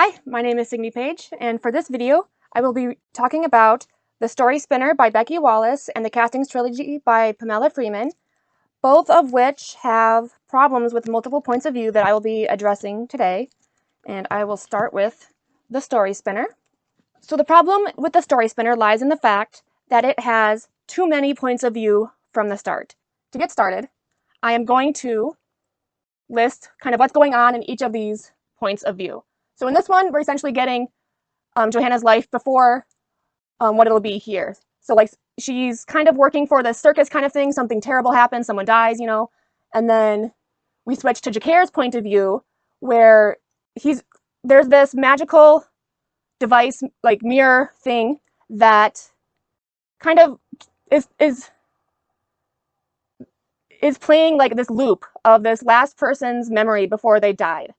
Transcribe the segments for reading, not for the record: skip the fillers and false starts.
Hi, my name is Signe Page, and for this video, I will be talking about The Storyspinner by Becky Wallace and the Castings Trilogy by Pamela Freeman, both of which have problems with multiple points of view that I will be addressing today. And I will start with The Storyspinner. So the problem with The Storyspinner lies in the fact that it has too many points of view from the start. To get started, I am going to list kind of what's going on in each of these points of view. So in this one, we're essentially getting Johanna's life before what it'll be here. So like she's kind of working for the circus kind of thing. Something terrible happens, someone dies, and then we switch to Jacare's point of view, where there's this magical device, like mirror thing, that kind of is playing like this loop of this last person's memory before they died.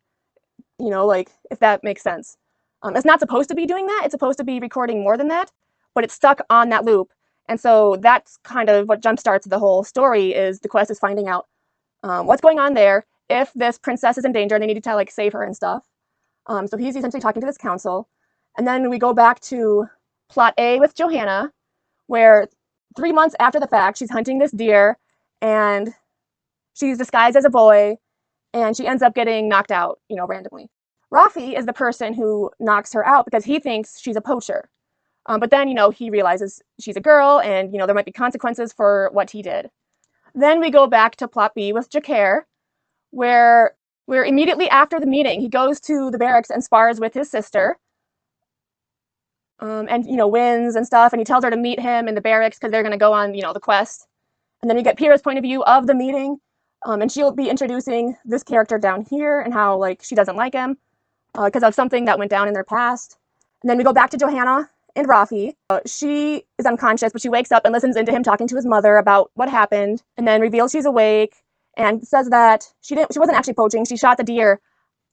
Like if that makes sense. It's not supposed to be doing that. It's supposed to be recording more than that, but it's stuck on that loop. And so that's kind of what jumpstarts the whole story. Is the quest is finding out what's going on there, if this princess is in danger and they need to like save her and stuff. So he's essentially talking to this council. And then we go back to plot A with Johanna, where 3 months after the fact, she's hunting this deer and she's disguised as a boy and she ends up getting knocked out, randomly. Rafi is the person who knocks her out because he thinks she's a poacher. But then, he realizes she's a girl and, there might be consequences for what he did. Then we go back to plot B with Jacare, where immediately after the meeting, he goes to the barracks and spars with his sister. And, wins and stuff. And he tells her to meet him in the barracks because they're going to go on, the quest. And then we get Pyrrha's point of view of the meeting. And she'll be introducing this character down here and how, like, she doesn't like him because of something that went down in their past. And then we go back to Johanna and Rafi. She is unconscious, but she wakes up and listens into him talking to his mother about what happened, and then reveals she's awake and says that she wasn't actually poaching. She shot the deer,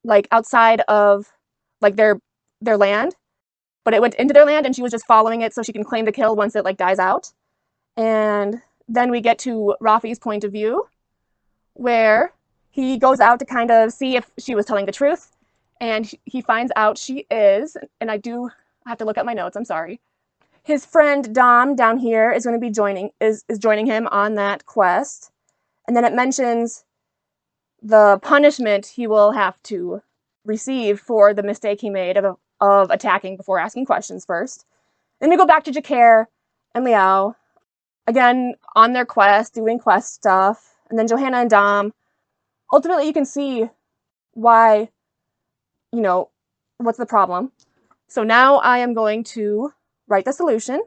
like, outside of, like, their land, but it went into their land and she was just following it so she can claim the kill once it, like, dies out. And then we get to Rafi's point of view, where he goes out to kind of see if she was telling the truth, and he finds out she is, and I have to look at my notes, I'm sorry. His friend Dom down here is going to be joining him on that quest, and then it mentions the punishment he will have to receive for the mistake he made of attacking before asking questions first. Then we go back to Jacare and Liao, again on their quest, doing quest stuff. And then Johanna and Dom. Ultimately, you can see why, what's the problem. So now I am going to write the solution.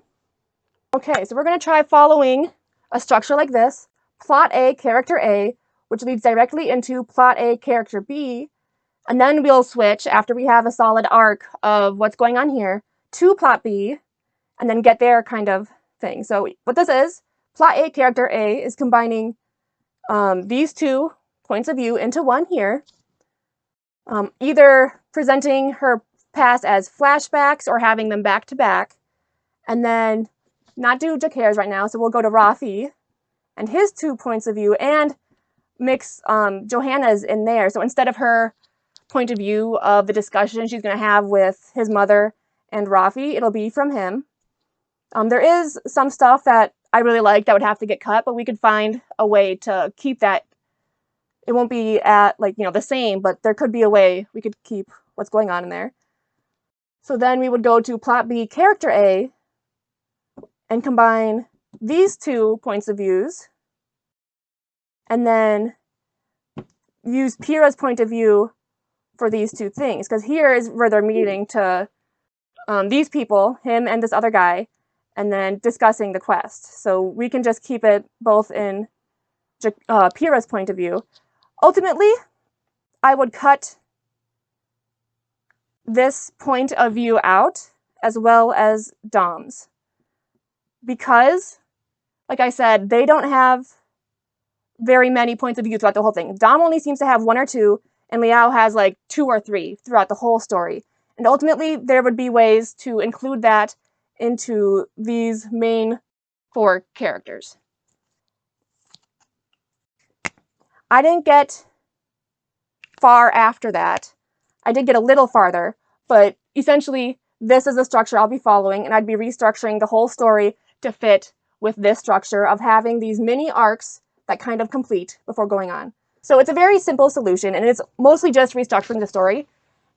Okay, so we're going to try following a structure like this. Plot A, character A, which leads directly into plot A, character B. And then we'll switch, after we have a solid arc of what's going on here, to plot B, and then get their kind of thing. So what this is, plot A, character A is combining these two points of view into one here, either presenting her past as flashbacks or having them back to back, and then not do Jacare's right now, so we'll go to Rafi and his 2 points of view and mix Johanna's in there. So instead of her point of view of the discussion she's going to have with his mother and Rafi, it'll be from him. There is some stuff that I really like that would have to get cut, but we could find a way to keep that. It won't be at, the same, but there could be a way we could keep what's going on in there. So then we would go to plot B, character A, and combine these 2 points of views, and then use Pyrrha's point of view for these 2 things, because here is where they're meeting to these people, him and this other guy, and then discussing the quest. So we can just keep it both in Pyrrha's point of view. Ultimately, I would cut this point of view out, as well as Dom's, because, like I said, they don't have very many points of view throughout the whole thing. Dom only seems to have 1 or 2, and Liao has 2 or 3 throughout the whole story. And ultimately, there would be ways to include that into these main 4 characters. I didn't get far after that. I did get a little farther, but essentially this is the structure I'll be following, and I'd be restructuring the whole story to fit with this structure of having these mini arcs that kind of complete before going on. So it's a very simple solution, and it's mostly just restructuring the story.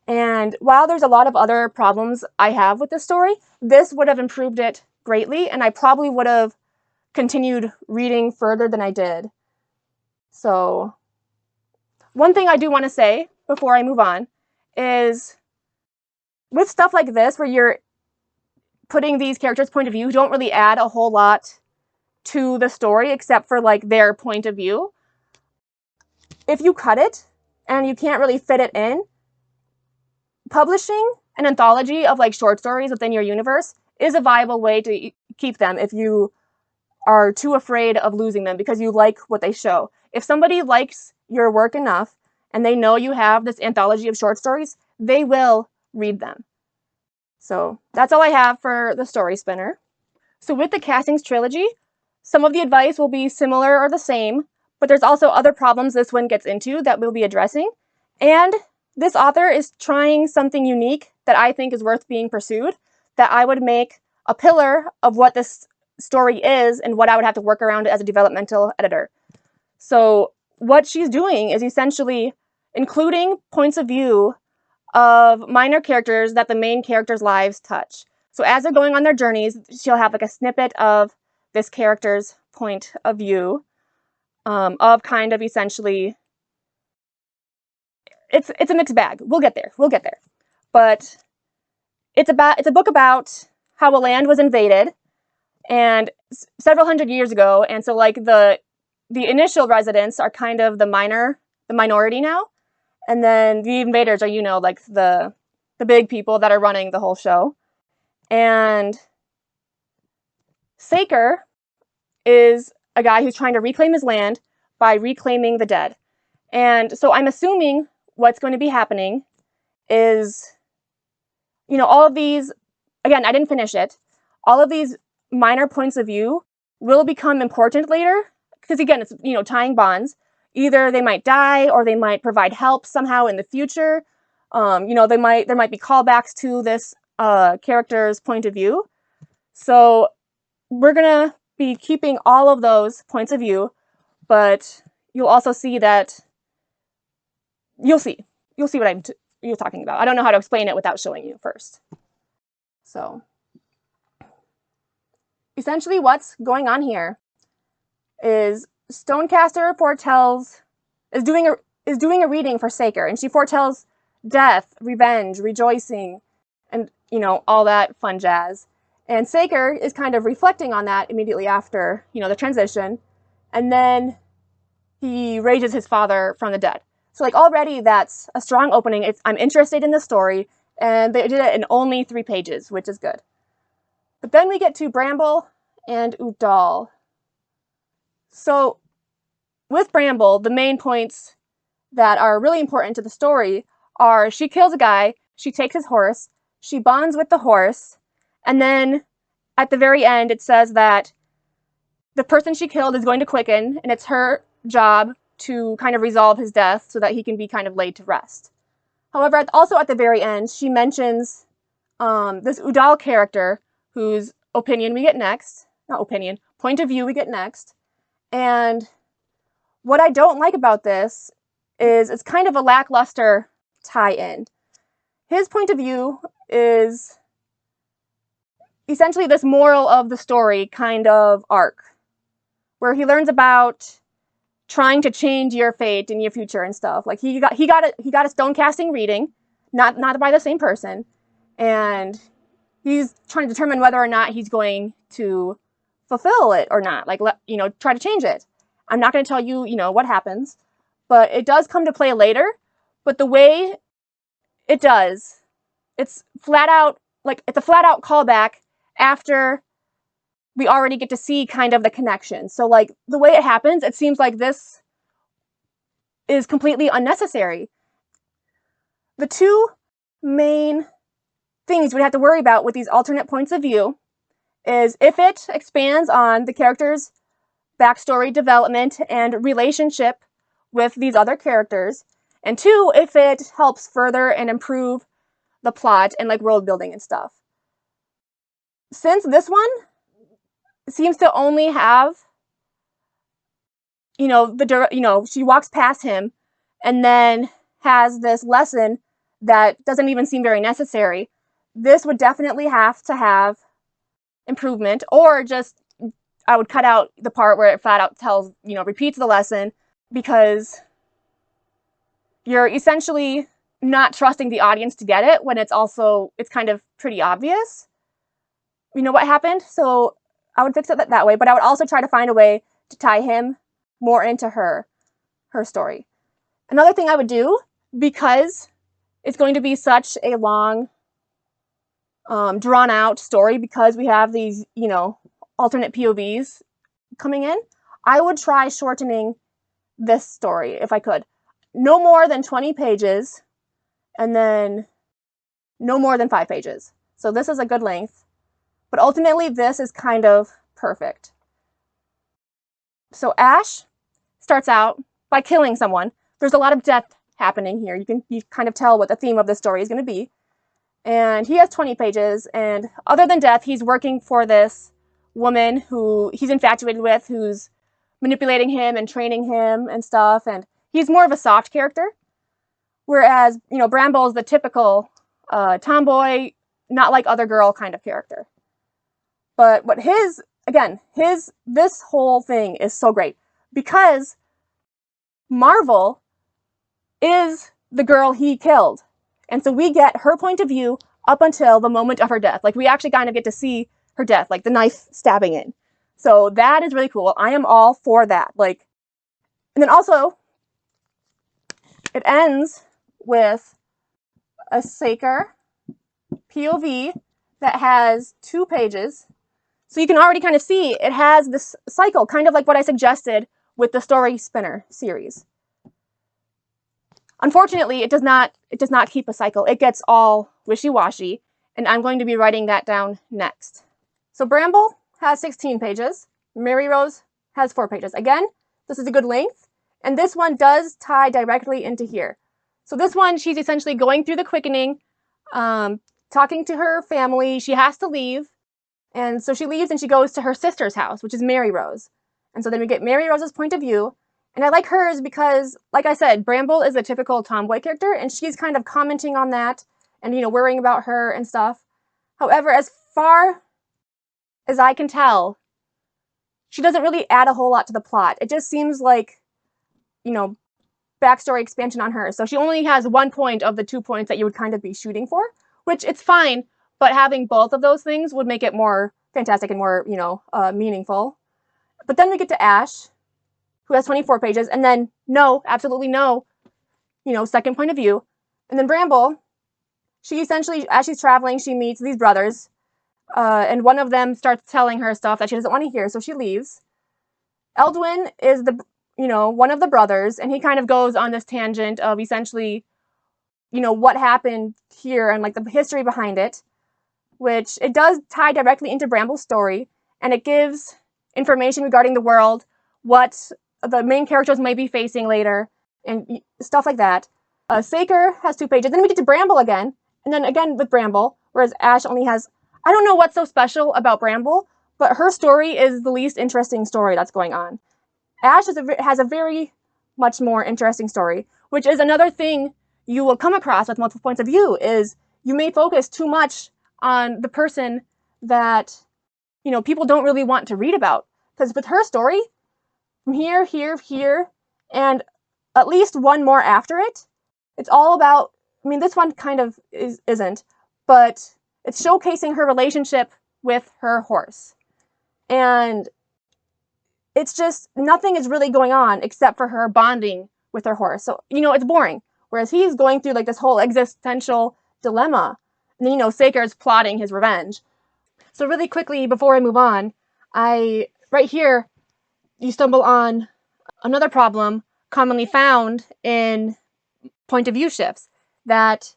And while there's a lot of other problems I have with this story, this would have improved it greatly, and I probably would have continued reading further than I did. So one thing I do want to say before I move on is with stuff like this, where you're putting these characters' point of view, don't really add a whole lot to the story except for like their point of view. If you cut it and you can't really fit it in, publishing an anthology of like short stories within your universe is a viable way to keep them if you are too afraid of losing them because you like what they show. If somebody likes your work enough and they know you have this anthology of short stories, they will read them. So that's all I have for the Storyspinner. So with the Castings trilogy, some of the advice will be similar or the same, but there's also other problems this one gets into that we'll be addressing. And this author is trying something unique that I think is worth being pursued, that I would make a pillar of what this story is and what I would have to work around as a developmental editor. So what she's doing is essentially including points of view of minor characters that the main characters' lives touch. So as they're going on their journeys, she'll have like a snippet of this character's point of view, of kind of essentially, it's a mixed bag. We'll get there. But it's a book about how a land was invaded and several hundred years ago, and so like the initial residents are kind of the minority now. And then the invaders are, you know, like the big people that are running the whole show. And Saker is a guy who's trying to reclaim his land by reclaiming the dead. And so I'm assuming what's going to be happening is, you know, all of these, again, I didn't finish it, all of these minor points of view will become important later. Because again, it's, you know, tying bonds. Either they might die or they might provide help somehow in the future. You know, there might be callbacks to this character's point of view. So we're going to be keeping all of those points of view, but you'll also see that, you'll see what you're talking about. I don't know how to explain it without showing you first. So essentially what's going on here is Stonecaster is doing a reading for Saker, and she foretells death, revenge, rejoicing, and, you know, all that fun jazz. And Saker is kind of reflecting on that immediately after, you know, the transition, and then he raises his father from the dead. So like already that's a strong opening. I'm interested in the story, and they did it in only 3 pages, which is good. But then we get to Bramble and Udal. So with Bramble, the main points that are really important to the story are she kills a guy, she takes his horse, she bonds with the horse, and then at the very end it says that the person she killed is going to quicken, and it's her job to kind of resolve his death so that he can be kind of laid to rest. However, also at the very end, she mentions this Udal character whose opinion we get next, point of view we get next, and what I don't like about this is it's kind of a lackluster tie-in. His point of view is essentially this moral of the story kind of arc, where he learns about trying to change your fate in your future and stuff. Like he got a stone casting reading, not by the same person, and he's trying to determine whether or not he's going to fulfill it or not. Like, you know, try to change it. I'm not going to tell you, you know, what happens, but it does come to play later. But the way it does, it's flat out, like, it's a flat out callback after we already get to see kind of the connection. So, like, the way it happens, it seems like this is completely unnecessary. The 2 main things we have to worry about with these alternate points of view is if it expands on the character's backstory, development, and relationship with these other characters, and 2, if it helps further and improve the plot and like world building and stuff. Since this one seems to only have, she walks past him and then has this lesson that doesn't even seem very necessary, this would definitely have to have improvement, or just I would cut out the part where it flat out tells, repeats the lesson, because you're essentially not trusting the audience to get it when it's kind of pretty obvious, what happened. So I would fix it that way, but I would also try to find a way to tie him more into her story. Another thing I would do, because it's going to be such a long, drawn out story, because we have these, alternate POVs coming in, I would try shortening this story if I could. No more than 20 pages, and then no more than 5 pages. So this is a good length, but ultimately this is kind of perfect. So Ash starts out by killing someone. There's a lot of death happening here. You kind of tell what the theme of this story is going to be. And he has 20 pages, and other than death, he's working for this woman who he's infatuated with, who's manipulating him and training him and stuff, and he's more of a soft character. Whereas, Bramble is the typical tomboy, not like other girl kind of character. But what this whole thing is so great, because Marvel is the girl he killed. And so we get her point of view up until the moment of her death. Like, we actually kind of get to see her death, like the knife stabbing in. So that is really cool. I am all for that. And then also, it ends with a Saker POV that has 2 pages. So you can already kind of see it has this cycle, kind of like what I suggested with the Storyspinner series. Unfortunately, it does not keep a cycle. It gets all wishy-washy, and I'm going to be writing that down next. So Bramble has 16 pages. Mary Rose has 4 pages. Again, this is a good length, and this one does tie directly into here. So this one, she's essentially going through the quickening, talking to her family. She has to leave, and so she leaves and she goes to her sister's house, which is Mary Rose. And so then we get Mary Rose's point of view. And I like hers because, like I said, Bramble is a typical tomboy character, and she's kind of commenting on that and, worrying about her and stuff. However, as far as I can tell, she doesn't really add a whole lot to the plot. It just seems like, backstory expansion on her. So she only has 1 point of the 2 points that you would kind of be shooting for, which it's fine, but having both of those things would make it more fantastic and more, meaningful. But then we get to Ash, who has 24 pages, and then absolutely no, second point of view. And then Bramble, she essentially, as she's traveling, she meets these brothers, and one of them starts telling her stuff that she doesn't want to hear, so she leaves. Eldwin is one of the brothers, and he kind of goes on this tangent of essentially, what happened here and like the history behind it, which it does tie directly into Bramble's story, and it gives information regarding the world, what the main characters may be facing later, and stuff like that. Saker has 2 pages. Then we get to Bramble again, and then again with Bramble, whereas Ash only has, I don't know what's so special about Bramble, but her story is the least interesting story that's going on. Ash has a very much more interesting story, which is another thing you will come across with multiple points of view, is you may focus too much on the person that, people don't really want to read about. Because with her story, from here, and at least one more after it, it's all about, this one kind of isn't, but it's showcasing her relationship with her horse. And it's just, nothing is really going on except for her bonding with her horse. So, it's boring. Whereas he's going through like this whole existential dilemma. And then, Saker's plotting his revenge. So really quickly, before I move on, right here, you stumble on another problem commonly found in point of view shifts, that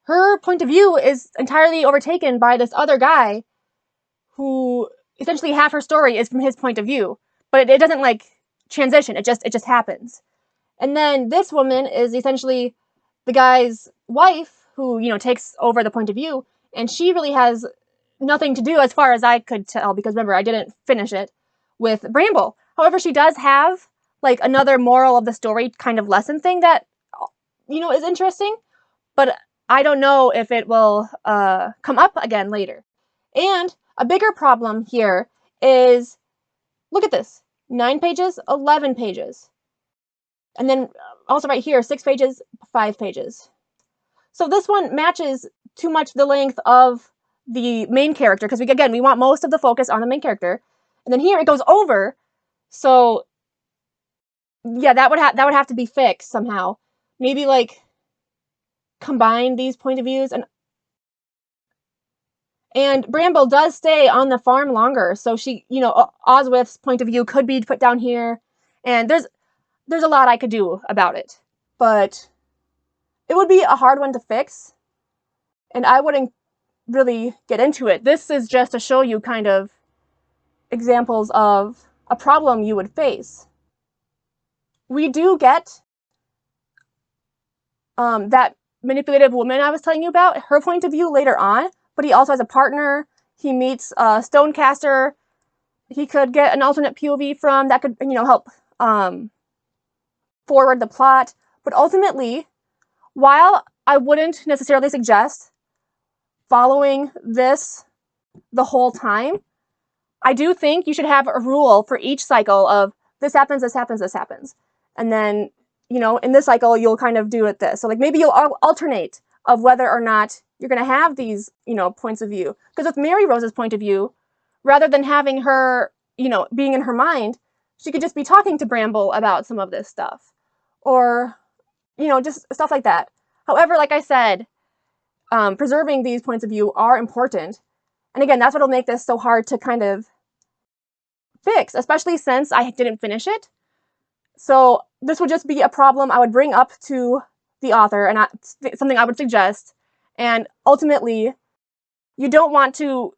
her point of view is entirely overtaken by this other guy who essentially half her story is from his point of view, but it doesn't like transition. It just happens. And then this woman is essentially the guy's wife, who, you know, takes over the point of view, and she really has nothing to do, as far as I could tell, because remember, I didn't finish it, with Bramble. However, she does have like another moral of the story kind of lesson thing that, you know, is interesting, but I don't know if it will come up again later. And a bigger problem here is, look at this, 9 pages, 11 pages. And then also right here, 6 pages, 5 pages. So this one matches too much the length of the main character, because we want most of the focus on the main character. And then here it goes over. So yeah, that would have to be fixed somehow. Maybe like combine these point of views, and Bramble does stay on the farm longer, so she, you know, Oswith's point of view could be put down here, and there's a lot I could do about it, but it would be a hard one to fix, and I wouldn't really get into it. This is just to show you kind of examples of a problem you would face. We do get that manipulative woman I was telling you about, her point of view later on, but he also has a partner. He meets a Stonecaster. He could get an alternate POV from that could, you know, help forward the plot. But ultimately, while I wouldn't necessarily suggest following this the whole time, I do think you should have a rule for each cycle of this happens, this happens, this happens. And then, you know, in this cycle, you'll kind of do it this. So like maybe you'll alternate of whether or not you're going to have these, you know, points of view. Because with Mary Rose's point of view, rather than having her, you know, being in her mind, she could just be talking to Bramble about some of this stuff. Or, you know, just stuff like that. However, like I said, preserving these points of view are important. And again, that's what'll make this so hard to kind of fix, especially since I didn't finish it. So this would just be a problem I would bring up to the author, and something I would suggest. And ultimately, you don't want to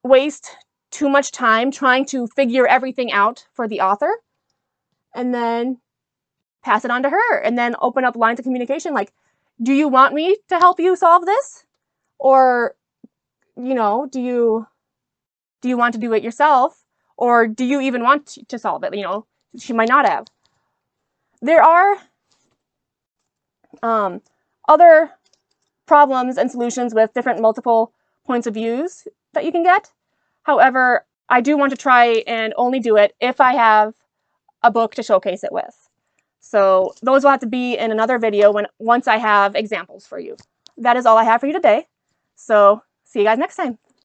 waste too much time trying to figure everything out for the author and then pass it on to her, and then open up lines of communication like, do you want me to help you solve this? Or, you know, do you want to do it yourself? Or do you even want to solve it? You know, she might not have. There are other problems and solutions with different multiple points of views that you can get. However, I do want to try and only do it if I have a book to showcase it with. So those will have to be in another video once I have examples for you. That is all I have for you today. So see you guys next time.